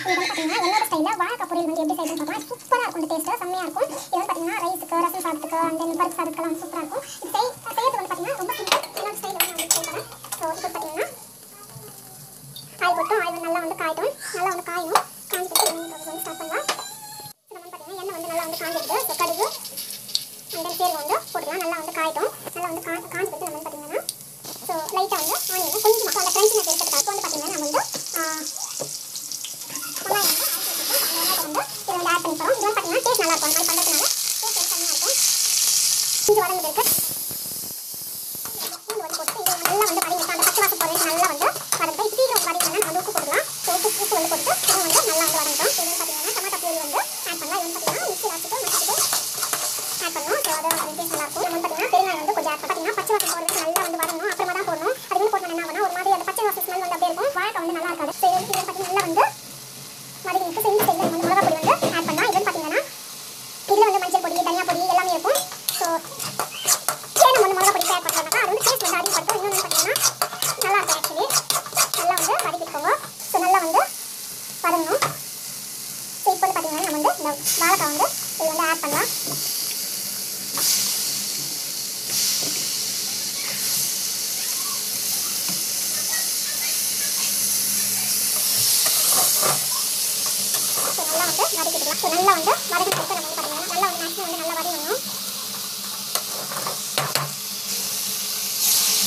இது வந்து பார்த்தீங்கன்னா என்னோட ஸ்டைலில் வாழைக்காய் பொரியல் வந்து எப்படி செய்யணும்னு பார்க்கலாம். சூப்பராக இருக்கும், டேஸ்ட்டு செம்மையாக இருக்கும். இது வந்து பார்த்தீங்கன்னா ரைஸுக்கு, ரசம் சாதத்துக்கு, அண்ட் தென் பருப்பு சாதத்துக்குலாம் வந்து சூப்பராக இருக்கும். இது செய்யறது வந்து பார்த்தீங்கன்னா ரொம்ப சிம்பிள். என்னோட ஸ்டைல் வந்து நான் உங்களுக்கு சொல்கிறேன். ஸோ இப்போ பார்த்தீங்கன்னா ஆயில் போட்டு ஆயில் நல்லா வந்து காயட்டும். நல்லா வந்து காயும். காஞ்சிட்டு வந்து ஸ்டார்ட் பண்ணலாம். நம்ம வந்து பார்த்தீங்கன்னா எண்ணெய் வந்து நல்லா வந்து காஞ்சிடுது. ஸோ கடுகு அண்ட் தென் சீரகம் வந்து போட்டுக்கலாம். நல்லா வந்து காயட்டும். நல்லா வந்து காஞ்சிட்டு நம்ம வந்து பார்த்தீங்கன்னா ஸோ லைட்டாக வந்து ஆனியன் கொஞ்சம் அந்த கிரன்ச்சினஸ் இருக்கிறதுக்காக வந்து பார்த்தீங்கன்னா நம்ம வந்து வெங்காயம் வந்து இதில் வந்து ஆட் பண்ணி போகிறோம். இது வந்து பார்த்தீங்கன்னா டேஸ்ட் நல்லா இருக்கும். அது மாதிரி பண்ணுறதுனால டேஸ்ட் வந்து கம்மியாக இருக்கும். கொஞ்சம் வதங்கிட்டு இருக்கு. பூண்டு வந்து போட்டு இது நல்லா வந்து வதங்கிட்டு அந்த பச்சை வாசம் போடுறது நல்லா வந்து வதங்கிட்டு இது சீக்கிரம் வதங்கினா நம்ம வந்து உப்பு போட்டுக்கலாம். ஸோ உப்பு வந்து போட்டு இது வந்து நல்லா வந்து வதங்கிட்டோம். இது வந்து பார்த்தீங்கன்னா டமாட்டா பியூரி வந்து ஆட் பண்ணலாம். இது வந்து பார்த்தீங்கன்னா மிக்ஸியில் வச்சுட்டு ஆட் பண்ணணும். ஸோ அது வந்து டேஸ்ட் நல்லா இருக்கும். நம்ம வந்து பார்த்தீங்கன்னா பெருங்காயம் வந்து கொஞ்சம் ஆட் பார்த்தீங்கன்னா பச்சை வாசம் போடுறது நல்லா வந்து வதங்கணும். அப்புறமா தான் போடணும். அது வந்து போட்டோம் என்ன ஆகும்னா ஒரு மாதிரி அந்த பச்சை வாசம் ஸ்மெல் வந்து அப்படியே இருக்கும். வாழைக்காய் வந்து நல்லா இருக்காது. ஸோ இது வந்து பார்த்தீங்கன்னா நல்லா வந்து வதங்கிட்டு ஸோ இந்த ஸ்டைலில் வந்து மிளகா பொடி வந்து ஆட் பண்ணலாம். இது வந்து பார்த்தீங்கன்னா இதில் வந்து மஞ்சள் பொடி, தனியா பொடி எல்லாமே இருக்கும். ஸோ ஏன் நம்ம வந்து மிளகா பொடி ஆட் பண்ணுறோம்னா அது வந்து டேஸ்ட் வந்து அதிகப்படுத்தும். இன்னொன்று பார்த்தீங்கன்னா நல்லா இருக்கும். ஆக்சுவலி நல்லா வந்து வதக்கிக்கோங்க. ஸோ நல்லா வந்து வதங்கணும். ஸோ இப்போ வந்து பார்த்தீங்கன்னா நம்ம வந்து இந்த வாழைக்காய் வந்து இது வந்து ஆட் பண்ணலாம். நல்லா வந்து வதக்கிக்கலாம். ஸோ நல்லா வந்து வதக்கிட்டு நம்ம வந்து பார்த்தீங்கன்னா நல்லா வந்து மேக்ஸிமம் வந்து நல்லா வதங்கணும்.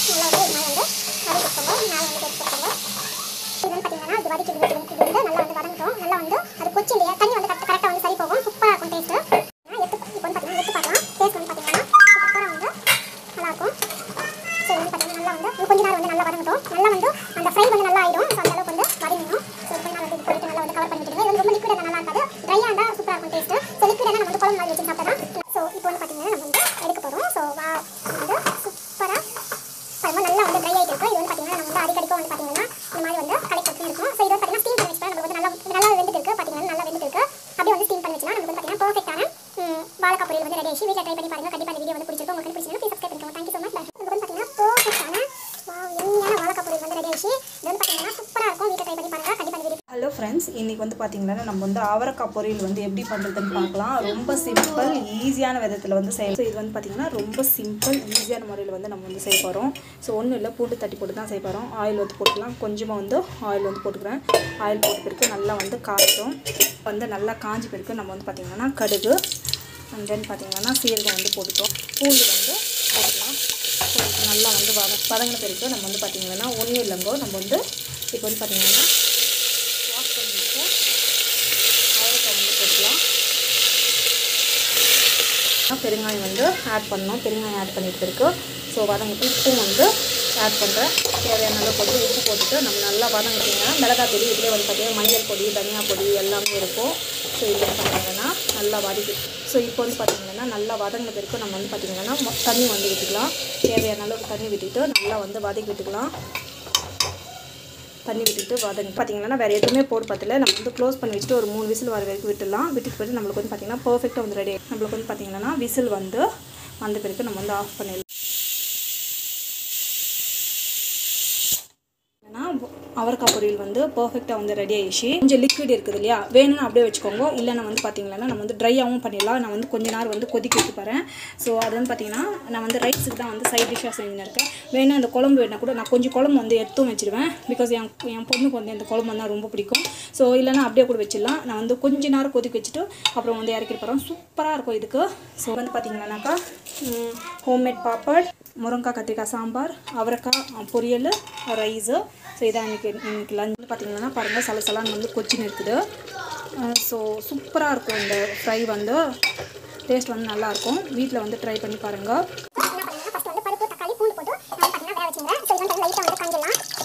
நல்லா வந்து இது மேலே வந்து வதக்கிக்கோங்க. மேலே வந்து எடுத்துக்கோங்க. இது வந்து பார்த்தீங்கன்னா இது வதக்கிட்டு இது வந்து நல்லா வந்து வதங்கட்டும். நல்லா வந்து அது கொச்சி இல்லையா தண்ணி வந்து கரெக்டாக வந்து சரி போகும். சூப்பராக இருக்கும் டேஸ்ட்டு. இப்போ வந்து பார்த்தீங்கன்னா எடுத்து பார்க்கலாம். டேஸ்ட் வந்து பார்த்தீங்கன்னா சூப்பராக வந்து நல்லாயிருக்கும். ஸோ வந்து பார்த்தீங்கன்னா நல்லா வந்து கொஞ்ச நேரம் வந்து நல்லா வதங்கட்டும். நல்லா வந்து அந்த ஃப்ரை வந்து நல்லா ஆயிடும். ஸோ அந்த அளவுக்கு வந்து வதங்கணும். ஸோ கொஞ்ச நேரம் வந்து போட்டு நல்லா வந்து கவர் பண்ணி விட்டுருங்க. இது வந்து ரொம்ப லிக்விடாக நல்லா இருக்காது. ட்ரையாக இருந்தால் சூப்பராக இருக்கும் டேஸ்ட்டு. ஸோ லிக்விடாக நம்ம வந்து குழம்பு மாதிரி வச்சு சாப்பிடலாம். ஸோ இப்போ வந்து பார்த்தீங்கன்னா நம்ம வந்து எடுக்க போகிறோம். ஸோ வந்து சூப்பராக நல்லா வந்து ட்ரை ஆகிட்டு இருக்கும். இது வந்து பார்த்தீங்கன்னா நம்ம வந்து அடிக்கடிக்கும் வந்து பார்த்தீங்கன்னா இந்த மாதிரி வந்து கலெக்ட் இருக்கும். ஸோ இது வந்து பார்த்தீங்கன்னா ஸ்டீம் பண்ணி வச்சுட்டா நமக்கு வந்து நல்லா வெந்துட்டு இருக்கு. பார்த்தீங்கன்னா நல்லா வெந்துட்டு இருக்கு. அப்படியே வந்து ஸ்டீம் பண்ணி வச்சுனா நமக்கு வந்து பார்த்தீங்கன்னா பர்ஃபெக்டான வாழைக்காய் பொரியல் வந்து ரெடி ஆயிடுச்சு. வீட்டில் ட்ரை பண்ணி பாருங்க. கண்டிப்பாக இந்த வீடியோ வந்து பிடிச்சிருக்கும். உங்களுக்கு பிடிச்சிருந்தா ப்ளீஸ் சப்ஸ்கிரைப் பண்ணிக்கோங்க. Thank you so much. இது வந்து பார்த்தீங்கன்னா பர்ஃபெக்டான எண்ணியான வாழைக்காய் பொரியல் வந்து ரெடி ஆயிடுச்சு. இது வந்து பார்த்தீங்கன்னா சூப்பராக இருக்கும். வீட்டில் ட்ரை பண்ணி பாருங்க. கண்டிப்பாக இந்த வீடியோ. ஹலோ ஃப்ரெண்ட்ஸ், இன்றைக்கி வந்து பார்த்திங்கன்னா நம்ம வந்து அவரைக்காய் பொரியல் வந்து எப்படி பண்ணுறதுன்னு பார்க்கலாம். ரொம்ப சிம்பிள் ஈஸியான விதத்தில் வந்து செய்யலாம். ஸோ இது வந்து பார்த்திங்கன்னா ரொம்ப சிம்பிள் ஈஸியான முறையில் வந்து நம்ம வந்து செய்ய போகிறோம். ஸோ ஒன்றும் இல்லை, பூண்டு தட்டி போட்டு தான் செய்ய போகிறோம். ஆயில் வந்து போட்டுக்கலாம். கொஞ்சமாக வந்து ஆயில் வந்து போட்டுக்கிறேன். ஆயில் போட்ட பிறகு நல்லா வந்து காய்ட்டும். வந்து நல்லா காஞ்சி பிறகு நம்ம வந்து பார்த்திங்கன்னா கடுகு அண்ட் தென் பார்த்திங்கன்னா சீரகம் வந்து போட்டுட்டோம். பூண்டு வந்து போட்டுக்கலாம். ஸோ நல்லா வந்து வதங்கின பிறகு நம்ம வந்து பார்த்திங்கன்னா ஒன்றும் இல்லைங்கோ, நம்ம வந்து இப்போ வந்து பார்த்திங்கன்னா வாஷ் பண்ணிட்டு அவரைக்காய் வந்து போட்டுக்கலாம். பெருங்காயம் வந்து ஆட் பண்ணணும். பெருங்காயம் ஆட் பண்ணிட்டு இருக்கு. ஸோ வதங்கிட்டு உப்பும் வந்து ஆட் பண்ணுறேன். தேவையான அளவு வந்து உப்பு போட்டுட்டு நம்ம நல்லா வதங்கிட்டிங்கன்னா மிளகாய் பொடி இதிலே வந்து பார்த்திங்கன்னா மஞ்சள் பொடி, தனியா பொடி எல்லாமே இருக்கும். ஸோ இதில் பார்த்திங்கன்னா நல்லா வதக்கி ஸோ இப்போ வந்து பார்த்திங்கன்னா நல்லா வதங்கின பிறகு நம்ம வந்து பார்த்திங்கன்னா தண்ணி வந்து விட்டுக்கலாம். தேவையான அளவுக்கு தண்ணி விட்டுட்டு நல்லா வந்து வதக்கி விட்டுக்கலாம். தண்ணி விட்டுட்டு வதங்கி பார்த்திங்கன்னா வேறு எதுவுமே போட்டு பார்த்துல நம்ம வந்து க்ளோஸ் பண்ணி வச்சுட்டு ஒரு 3 விசில் வர வரைக்கும் விட்டுடலாம். விட்டுட்டு போய்ட்டு நம்மளுக்கு வந்து பார்த்திங்கன்னா பர்ஃபெக்டாக வந்து ரெடி. நம்மளுக்கு வந்து பார்த்திங்கன்னா விசில் வந்து வந்த பிறகு நம்ம வந்து ஆஃப் பண்ணிடலாம். அவரைக்காய் பொரியல் வந்து பர்ஃபெக்டாக வந்து ரெடி ஆகிடுச்சு. கொஞ்சம் லிக்விட் இருக்குது இல்லையா, வேணும்னு அப்படியே வச்சுக்கோங்க. இல்லைன்னா வந்து பார்த்திங்கன்னா நம்ம வந்து ட்ரையாகவும் பண்ணிடலாம். நான் வந்து கொஞ்ச நேரம் வந்து கொதிக்க வச்சு போகிறேன். ஸோ அது வந்து பார்த்திங்கன்னா நான் வந்து ரைஸுக்கு தான் வந்து சைட் டிஷ்ஷாக செஞ்சுன்னு இருக்கேன். வேணும் அந்த குழம்பு வேணால் கூட நான் கொஞ்சம் குழம்பு வந்து எடுத்தும் வச்சுருவேன். பிகாஸ் என் பொண்ணுக்கு வந்து இந்த குழம்பு வந்து ரொம்ப பிடிக்கும். ஸோ இல்லைனா அப்படியே கூட வச்சிடலாம். நான் வந்து கொஞ்ச நேரம் கொதிக்க வச்சுட்டு அப்புறம் வந்து இறக்கி போகிறோம். சூப்பராக இருக்கும் இதுக்கு. ஸோ வந்து பார்த்திங்கன்னாக்கா ஹோம்மேட் பாப்பட், முருங்காய் கத்திரிக்காய் சாம்பார், அவரைக்காய் பொரியல், ரைஸு. ஸோ இதான் இன்றைக்கி லஞ்ச் வந்து பார்த்திங்கன்னா பாருங்கள் சலசலான்னு வந்து கொச்சின்னு இருக்குது. ஸோ சூப்பராக இருக்கும். இந்த ஃப்ரை வந்து டேஸ்ட் வந்து நல்லாயிருக்கும். வீட்டில் வந்து ட்ரை பண்ணி பாருங்கள். நல்லா வந்து கொதிக்கும். நம்ம வந்து பார்த்தீங்கன்னா வந்து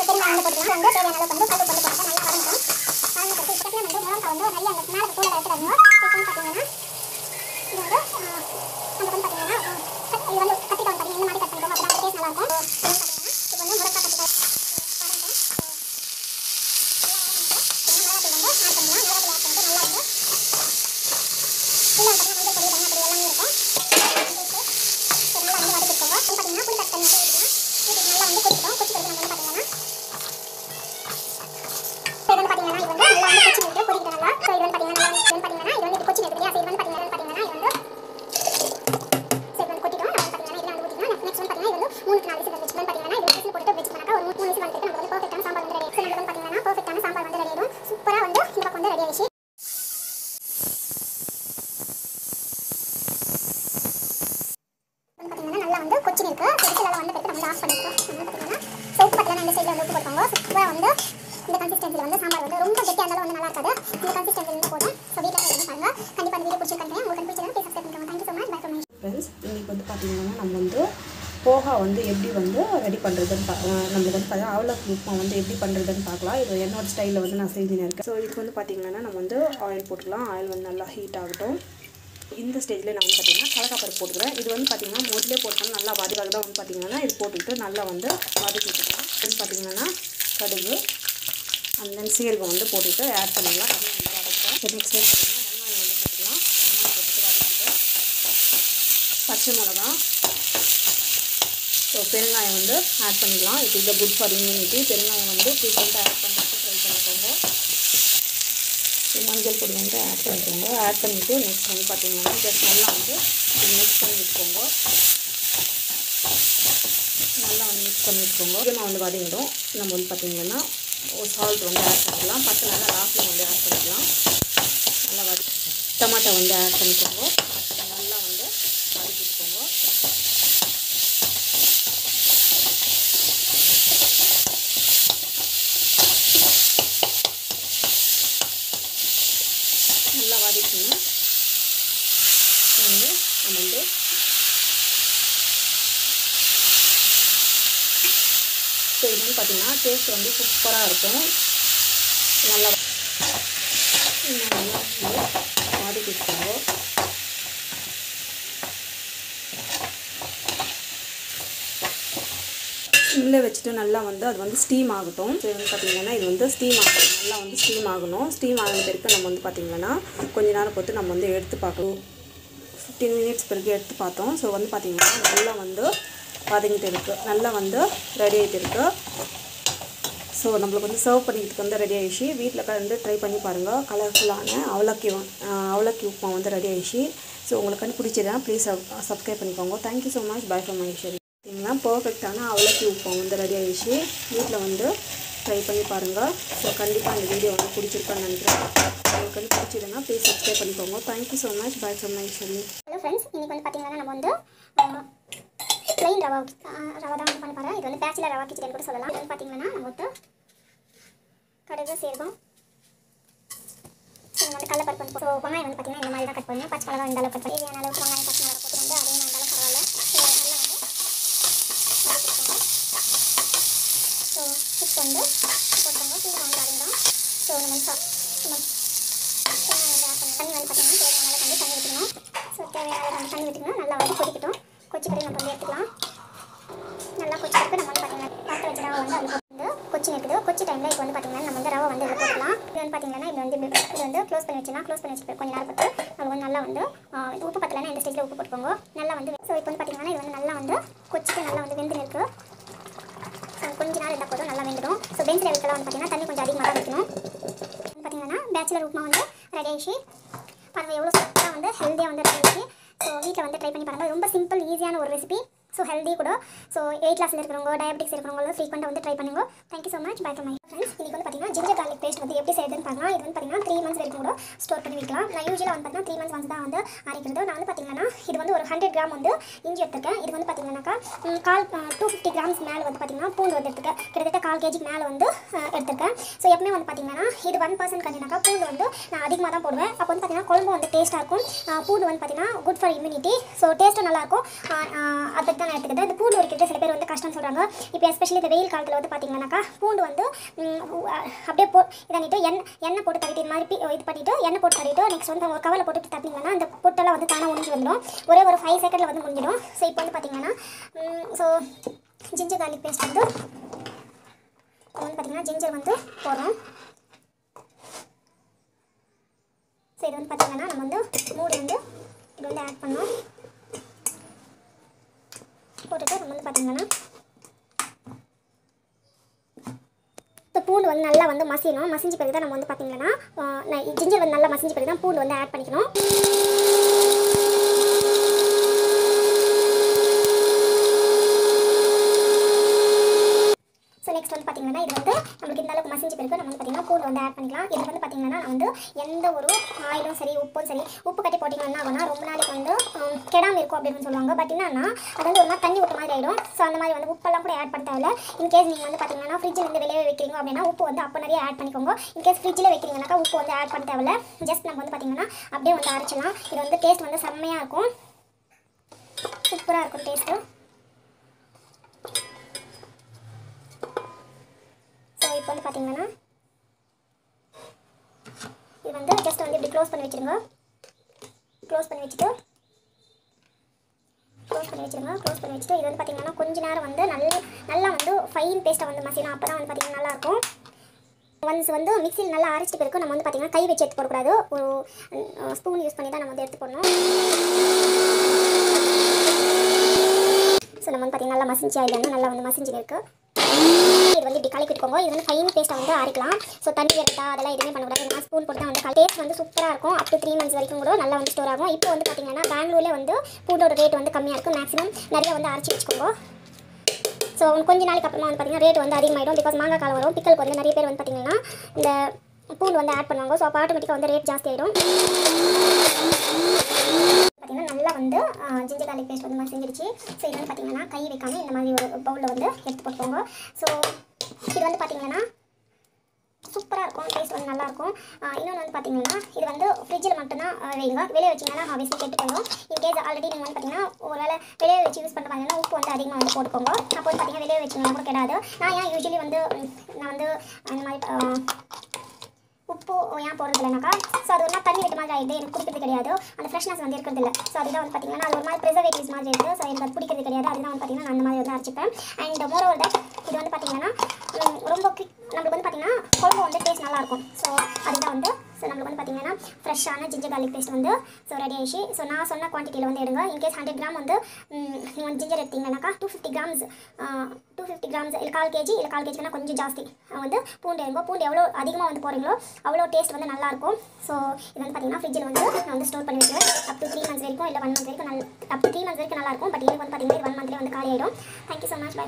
போட்டுக்கலாம். வந்து தேவையான அளவுக்கு வந்து கல் போட்டு நல்லா வதங்கணும். வதங்கிட்டு இதுக்கப்புறம் வந்து முருங்கைக்காய் வந்து நிறைய அந்த மேலே தூளை எடுத்துடணும். இப்போ வந்து பார்த்தீங்கன்னா இது வந்து நம்ம வந்து பார்த்தீங்கன்னா இது வந்து கத்திரிக்காய் கொச்சின் இருக்குது. விசிலெல்லாம் வந்து நம்ம ஆஃப் பண்ணிக்கிறோம். பார்த்தீங்கன்னா சோப்பு பத்தலாம் இந்த சைடில் வந்து உப்பு போட்டுக்கோங்க. சூப்பராக வந்து இந்த கன்சிஸ்டன்சியில் வந்து சாம்பார் வந்து ரொம்ப கெட்டியாக இருந்தாலும் வந்து நல்லா இருக்காது. இந்த கன்சிஸ்டன்சியில் வந்து போதும். ஸோ வீட்டில் வந்து பாருங்கள். கண்டிப்பாக அந்த வீடியோ பிடிச்சிருக்கேன். உங்களுக்கு பிடிச்சிருந்தா ப்ளீஸ் சப்ஸ்கிரைப் பண்ணிக்கோங்க. Thank you so much. By from my friends. இன்றைக்கி வந்து பார்த்திங்கன்னா நம்ம வந்து போகா வந்து எப்படி வந்து ரெடி பண்ணுறதுன்னு நம்மளுக்கு வந்து பார்த்தீங்கன்னா அவலக்கி உப்புமா வந்து எப்படி பண்ணுறதுன்னு பார்க்கலாம். இது என்னோட ஸ்டைலில் வந்து நான் செஞ்சுன்னு இருக்கேன். ஸோ இதுக்கு வந்து பார்த்திங்கன்னா நம்ம வந்து ஆயில் போட்டுக்கலாம். ஆயில் வந்து நல்லா ஹீட் ஆகட்டும். இந்த ஸ்டேஜில் நான் வந்து பார்த்திங்கன்னா கடலைப்பருப்பு போட்டுக்கிறேன். இது வந்து பார்த்திங்கன்னா முதலே போட்டோம்னா நல்லா வதக்காக தான் வந்து பார்த்திங்கன்னா இது போட்டுக்கிட்டு நல்லா வந்து வதக்கி விட்டுக்கலாம். இது பார்த்திங்கன்னா கடுகு அண்ட் தென் சீரகம் வந்து போட்டுட்டு ஆட் பண்ணிக்கலாம். அதையும் வந்து வதக்கலாம். நெக்ஸ்ட் வந்து பார்த்திங்கன்னா வெங்காயம் வந்து போட்டுக்கலாம். வெங்காயம் போட்டுட்டு வதக்கிட்டு பச்சை மிளகா, ஸோ பெருங்காயம் வந்து ஆட் பண்ணிக்கலாம். It is a good for immunity. பெருங்காயம் வந்து ஃப்ரீக்வெண்ட்டாக ஆட் பண்ணுறதுக்கு ட்ரை பண்ணிக்கோங்க. மஞ்சள் பொடி வந்து ஆட் பண்ணிக்கோங்க. ஆட் பண்ணிவிட்டு நெக்ஸ்ட் வந்து பார்த்திங்கன்னா ஜஸ்ட் நல்லா வந்து மிக்ஸ் பண்ணி விட்டுக்கோங்க. நல்லா வந்து மிக்ஸ் பண்ணி விட்டுக்கோங்க. முக்கியமாக வந்து வதங்கிடும். நம்ம வந்து பார்த்திங்கன்னா சால்ட் வந்து ஆட் பண்ணிக்கலாம். பத்து நல்லா லாஸ்ட்டில் வந்து ஆட் பண்ணிக்கலாம். நல்லா டமாட்டோ வந்து ஆட் பண்ணிக்கோங்க. நல்லா வந்து வதக்கி விட்டுக்கோங்க. நல்லா வதக்கணும். வந்து நம்ம வந்து ஸோ இது வந்து பார்த்திங்கன்னா டேஸ்ட் வந்து சூப்பராக இருக்கும். நல்லா நல்லா வதக்கிக்கோங்க. சிம்மில் வச்சுட்டு நல்லா வந்து அது வந்து ஸ்டீம் ஆகட்டும். ஸோ வந்து பார்த்திங்கன்னா இது வந்து ஸ்டீம் ஆகணும். நல்லா வந்து ஸ்டீம் ஆகணும். ஸ்டீம் ஆகின பிறகு நம்ம வந்து பார்த்திங்கன்னா கொஞ்ச நேரம் பொறுத்து நம்ம வந்து எடுத்து பார்க்கணும். 15 மினிட்ஸ் பிறகு எடுத்து பார்த்தோம். ஸோ வந்து பார்த்திங்கன்னா நல்லா வந்து வதங்கிட்டு இருக்குது. நல்லா வந்து ரெடி ஆகிட்டு இருக்குது. ஸோ நம்மளுக்கு வந்து சர்வ் பண்ணிக்கிறதுக்கு வந்து ரெடி ஆகிடுச்சு. வீட்டில் வந்து ட்ரை பண்ணி பாருங்கள். கலர்ஃபுல்லான அவலக்கி உப்புமா வந்து ரெடி ஆகிடுச்சு. ஸோ உங்களுக்கு வந்து பிடிச்சிருந்தா ப்ளீஸ் சப்ஸ்கிரைப் பண்ணிக்கோங்க. Thank you so much. By from Maheswari. பார்த்தீங்கன்னா பர்ஃபெக்டான அவலக்கி உப்புமா வந்து ரெடி ஆகிடுச்சு. வீட்டில் வந்து ட்ரை பண்ணி பாருங்கள். ஸோ கண்டிப்பாக இந்த வீடியோ வந்து பிடிச்சிருக்கான்னு நினைக்கிறேன். உங்களுக்கு வந்து பிடிச்சிருந்தா ப்ளீஸ் சப்ஸ்கிரைப் பண்ணிக்கோங்க. Thank you so much. By from Maheswari. Hello friends, இன்றைக்கி வந்து பார்த்திங்கன்னா நம்ம வந்து ப்ளைன் ரவா தான் வந்து பண்ண போகிறேன். இது வந்து பேச்சுலர் ரவா கிச்சடின்னு கூட சொல்லலாம். இது வந்து பார்த்திங்கன்னா நம்ம வந்து கடுகு சீரகம், ஸோ வந்து கடலைப்பருப்பு வந்து ஸோ வெங்காயம் வந்து பார்த்திங்கன்னா இந்த மாதிரி தான் கட் பண்ணணும். பச்சை மிளகா இந்த அளவுக்கு கட் பண்ணி தேவையான அளவுக்கு வெங்காயம் பச்சை மிளகா போட்டு வந்து அதையும் இருந்தாலும் பரவாயில்ல. ஸோ நல்லா வந்து வதக்கிக்கோங்க. ஸோ உப்பு வந்து போட்டுக்கோங்க. சீரகம் வந்து அரைந்தோம். ஸோ நம்ம தண்ணி வந்து பார்த்திங்கன்னா தேவையான அளவுக்கு வந்து தண்ணி விட்டுக்கணும். ஸோ தேவையான அளவுக்கு வந்து தண்ணி விட்டுக்கணும். நல்லா வந்து கொதிக்கட்டும். கொச்சிக்கடி நம்ம வந்து எடுத்துக்கலாம். நல்லா கொச்சிக்கிறதுக்கு நம்ம வந்து பார்த்திங்கன்னா பாத்திரம் வச்சு ரவை வந்து அது வந்து கொச்சி இருக்குது. கொச்சி டைமில் இப்போ வந்து பார்த்திங்கன்னா நம்ம வந்து ரவை வந்து இதில் போட்டுக்கலாம். இது வந்து பார்த்திங்கன்னா இது வந்து க்ளோஸ் பண்ணி வச்சுக்கலாம். க்ளோஸ் பண்ணி வச்சுட்டு கொஞ்சம் நேரம் பார்த்து நம்ம வந்து நல்லா வந்து உப்பு பத்தலைன்னா இந்த ஸ்டேஜில் உப்பு போட்டுக்கோங்க. நல்லா வந்து ஸோ இப்போ வந்து பார்த்திங்கன்னா இது வந்து நல்லா வந்து கொச்சிட்டு நல்லா வந்து வெந்து இருக்குது. ஸோ கொஞ்சம் நேரம் இருந்தால் போதும் நல்லா வெந்துடும். ஸோ பெஞ்ச் லெவலுக்கெல்லாம் வந்து பார்த்திங்கன்னா தண்ணி கொஞ்சம் அதிகமாக தான் வைக்கணும். பார்த்திங்கன்னா பேச்சுலர் உப்புமா வந்து ரெடி ஆகிடுச்சு. பாருங்கள் எவ்வளோ சூப்பராக வந்து ஹெல்த்தியாக வந்து ரெடி ஆகிடுச்சு. ஸோ வீட்டில் வந்து ட்ரை பண்ணி பாருங்கள். ரொம்ப சிம்பிள் ஈஸியான ஒரு ரெசிபி. ஸோ ஹெல்தி கூட. ஸோ 8 கிளாஸில் இருக்கிறவங்க டயபெட்டிக்ஸ் இருக்கிறவங்களும் ஃப்ரீக்வெண்ட்டாக வந்து ட்ரை பண்ணுங்க. Thank you so much. By from my friends. இன்றைக்கி வந்து பார்த்திங்கன்னா ஜிஞ்சர் கார்லிக் பேஸ்ட் வந்து எப்படி செய்யுதுன்னு பார்க்கலாம். இது வந்து பார்த்திங்கன்னா 3 months வரைக்கும் கூட ஸ்டோர் பண்ணி வைக்கலாம். நான் யூஸ்வலாக வந்து பார்த்திங்கன்னா 3 months வந்து தான் வந்து அரைக்கிறது. நான் வந்து பார்த்திங்கன்னா இது வந்து ஒரு 100 கிராம் வந்து இஞ்சி எடுத்துருக்கேன். இது வந்து பார்த்திங்கன்னாக்கா 250 கிராம்ஸ் மேலே வந்து பார்த்திங்கன்னா பூண்டு வந்து எடுத்துருக்கேன். கிட்டத்தட்ட 1/4 kg மேலே வந்து எடுத்துருக்கேன். ஸோ எப்பவுமே வந்து பார்த்திங்கன்னா இது 1% கண்டினாக்கா பூண்டு வந்து நான் அதிகமாக தான் போடுவேன். அப்போ வந்து பார்த்திங்கன்னா குழம்பு வந்து டேஸ்ட்டாக இருக்கும். பூண்டு வந்து பார்த்திங்கன்னா குட் ஃபார் இம்யூனிட்டி. ஸோ டேஸ்ட்டும் நல்லாயிருக்கும். அதை தான் நான் எடுத்துக்கிட்டேன். இந்த பூண்டு உரிக்கிறது சில பேர் வந்து கஷ்டம் சொல்கிறாங்க. இப்போ எஸ்பெஷலி இந்த வெயில் காலத்தில் வந்து பார்த்திங்கன்னாக்கா பூண்டு வந்து அப்படியே இதானிட்டு எண்ணெய் போட்டு தட்டிட்டு இது மாதிரி இது பண்ணிவிட்டு எண்ணெய் போட்டு தட்டிட்டு நெக்ஸ்ட் வந்து ஒரு கவலை போட்டு தட்டிங்கன்னா அந்த பொட்டெல்லாம் வந்து தானாக முடிஞ்சு வந்துடும். ஒரே ஒரு 5 செகண்டில் வந்து முடிஞ்சிடும். ஸோ இப்போ வந்து பார்த்திங்கன்னா ஸோ ஜிஞ்சர் கார்லிக் பேஸ்ட் வந்து பார்த்திங்கன்னா ஜிஞ்சர் வந்து போடுறோம். ஸோ இது வந்து பார்த்திங்கன்னா நம்ம வந்து மூடி வந்து இது வந்து ஆட் பண்ணோம். போட்டுட்டு நம்ம வந்து பார்த்திங்கன்னா இப்போ பூண்டு வந்து நல்லா வந்து மசியணும். மசிஞ்ச பிறகு தான் நம்ம வந்து பார்த்திங்கன்னா ஜிஞ்சர் வந்து நல்லா மசிஞ்ச பிறகு தான் பூண்டு வந்து ஆட் பண்ணிக்கணும். ஸோ நெக்ஸ்ட் வந்து பார்த்தீங்கன்னா இது வந்து நம்மளுக்கு இந்த அளவுக்கு மசிஞ்சு பிறகு நம்ம வந்து பார்த்தீங்கன்னா பூண்டு வந்து ஆட் பண்ணிக்கலாம். இதுக்கு வந்து பார்த்தீங்கன்னா நான் வந்து எந்த ஒரு ஆயிலும் சரி உப்பும் சரி உப்பு கட்டி போட்டிங்கன்னா ஆகும்னா ரொம்ப நாளைக்கு வந்து கெடாமல் இருக்கும் அப்படின்னு சொல்லுவாங்க. பட் என்னன்னா அது வந்து ஒரு மாதிரி தண்ணி விட்ட மாதிரி ஆகிடும். ஸோ அந்த மாதிரி வந்து உப்பெல்லாம் கூட ஆட் பண்ண தேவையில்ல. இன்கேஸ் நீங்கள் வந்து பார்த்தீங்கன்னா ஃப்ரிட்ஜில் இருந்து வெளியே வைக்கிறீங்க அப்படின்னா உப்பு வந்து அப்போ நிறைய ஆட் பண்ணிக்கோங்க. இன்கேஸ் ஃப்ரிட்ஜில் வைக்கிறீங்கன்னாக்கா உப்பு வந்து ஆட் பண்ண தேவையில்ல. ஜஸ்ட் நம்ம வந்து பார்த்தீங்கன்னா அப்படியே வந்து அரைச்சிடலாம். இது வந்து டேஸ்ட் வந்து செம்மையாக இருக்கும், சூப்பராக இருக்கும் டேஸ்ட்டு. ஸோ இப்போ வந்து பார்த்தீங்கன்னா இது வந்து ஜஸ்ட் வந்து இப்படி க்ளோஸ் பண்ணி வச்சுருங்க. க்ளோஸ் பண்ணி வச்சுட்டு இது வந்து பார்த்தீங்கன்னா கொஞ்ச நேரம் வந்து நல்லா வந்து ஃபைன் பேஸ்ட்டாக வந்து மசியலாம். அப்போ தான் வந்து பார்த்தீங்கன்னா நல்லாயிருக்கும். ஒன்ஸ் வந்து மிக்சியில் நல்லா அரைச்சிட்டு பிறகு நம்ம வந்து பார்த்தீங்கன்னா கை வச்சு எடுத்து போடக்கூடாது. ஒரு ஸ்பூன் யூஸ் பண்ணி தான் நம்ம வந்து எடுத்து போடணும். ஸோ நம்ம வந்து பார்த்தீங்கன்னா நல்லா மசிஞ்சு ஆகிடுங்க, நல்லா வந்து மசிஞ்சு இருக்குது. இது வந்து இப்படி கலக்கி விட்டுக்கோங்க. இது வந்து ஃபைன் பேஸ்ட்டாக வந்து அரைக்கலாம். ஸோ தண்ணி வரட்டா அதெல்லாம் எதுவுமே பண்ணக்கூடாது. நான் ஸ்பூன் போட்டு தான் வந்து டேஸ்ட் வந்து சூப்பராக இருக்கும். அப் டு 3 months வரைக்கும் கூட நல்லா வந்து ஸ்டோர் ஆகும். இப்போ வந்து பார்த்தீங்கன்னா பெங்களூரில் வந்து பூண்டோட ரேட் வந்து கம்மியாக இருக்கும். மேக்ஸிமம் நிறைய வந்து அரைச்சி வச்சுக்கோங்க. ஸோ கொஞ்ச நாளைக்கு அப்புறமா வந்து பார்த்தீங்கன்னா ரேட் வந்து அதிகமாகிடும். பிகாஸ் மாங்காய் காலம் வரும். பிக்கலுக்கு வந்து நிறைய பேர் வந்து பார்த்தீங்கன்னா இந்த பூண்டு வந்து ஆட் பண்ணுவாங்க. ஸோ அப்போ ஆட்டோமேட்டிக்காக வந்து ரேட் ஜாஸ்தி ஆகிடும். பார்த்தீங்கன்னா நல்லா வந்து ஜிஞ்சர் கார்லிக் பேஸ்ட் வந்து மசிஞ்சிருச்சு. ஸோ இது வந்து பார்த்தீங்கன்னா கை வைக்காமல் இந்த மாதிரி ஒரு பவுலில் வந்து எடுத்து போட்டுக்கோங்க. ஸோ இது வந்து பார்த்தீங்கன்னா சூப்பராக இருக்கும், டேஸ்ட் வந்து நல்லாயிருக்கும். இன்னொன்று வந்து பார்த்தீங்கன்னா இது வந்து ஃப்ரிட்ஜில் மட்டும்தான் வைங்க. வெளியே வச்சிங்கன்னா ஆப்வியஸ்லி கெட்டு போயிடும். இன்கேஸ் ஆல்ரெடி நீங்கள் வந்து பார்த்தீங்கன்னா ஒரு வேளை வெளியே வச்சு யூஸ் பண்ணுற மாதிரினா உப்பு வந்து அதிகமாக வந்து போட்டுக்கோங்க. அப்போ வந்து பார்த்தீங்கன்னா வெளியே வச்சிங்கன்னா கூட கெடாது. நான் ஏன் யூஸ்வலி வந்து நான் வந்து அந்த மாதிரி உப்பு ஏன் போடுறது இல்லைனாக்கா, ஸோ அது ஒரு மாதிரி தண்ணி விட்ட மாதிரி ஆகிடுது, எனக்கு பிடிக்கிறது கிடையாது. அந்த ஃப்ரெஷ்னஸ் வந்து இருக்கிறது இல்லை. ஸோ அதுதான் வந்து பார்த்தீங்கன்னா அது ஒரு மாதிரி ப்ரிசர்வேட்டிவ்ஸ் மாதிரி இருக்குது. ஸோ எனக்கு அது பிடிக்கிறது கிடையாது. அதுதான் வந்து பார்த்தீங்கன்னா நான் அந்த மாதிரி வந்து அரைச்சிப்பேன். அண்ட் மோரோவர் தட் இது வந்து பார்த்தீங்கன்னா ரொம்ப குவிக் நம்மளுக்கு வந்து பார்த்தீங்கன்னா குழம்பு வந்து டேஸ்ட் நல்லாயிருக்கும். ஸோ அதுதான் வந்து நம்மளுக்கு வந்து பார்த்தீங்கன்னா ஃப்ரெஷ்ஷான ஜிஞ்சர் கார்லிக் பேஸ்ட் வந்து ஸோ ரெடி ஆயிடுச்சு. ஸோ நான் சொன்ன குவான்டிட்டியில் வந்து எடுங்க. இன்கேஸ் 100 கிராம் வந்து நீங்கள் வந்து ஜிஞ்சர் எடுத்தீங்கன்னாக்கா 250 கிராம்ஸ் இல்லை 1/4 kg இல்லை 1/4 kgனா கொஞ்சம் ஜாஸ்தி வந்து பூண்டு எடுங்க. பூண்டு எவ்வளோ அதிகமாக வந்து போகிறீங்களோ அவ்வளோ டேஸ்ட் வந்து நல்லாயிருக்கும். ஸோ இது வந்து பார்த்தீங்கன்னா ஃப்ரிட்ஜில் வந்து நான் வந்து ஸ்டோர் பண்ணி வச்சுருவேன். அப் டு 3 months வரைக்கும் இல்லை 1 month வரைக்கும் அப் டு 3 months வரைக்கும் நல்லாயிருக்கும். பட் எனக்கு வந்து பார்த்தீங்கன்னா 1 monthலேயே வந்து காலி ஆகிடும். Thank you so much. பை.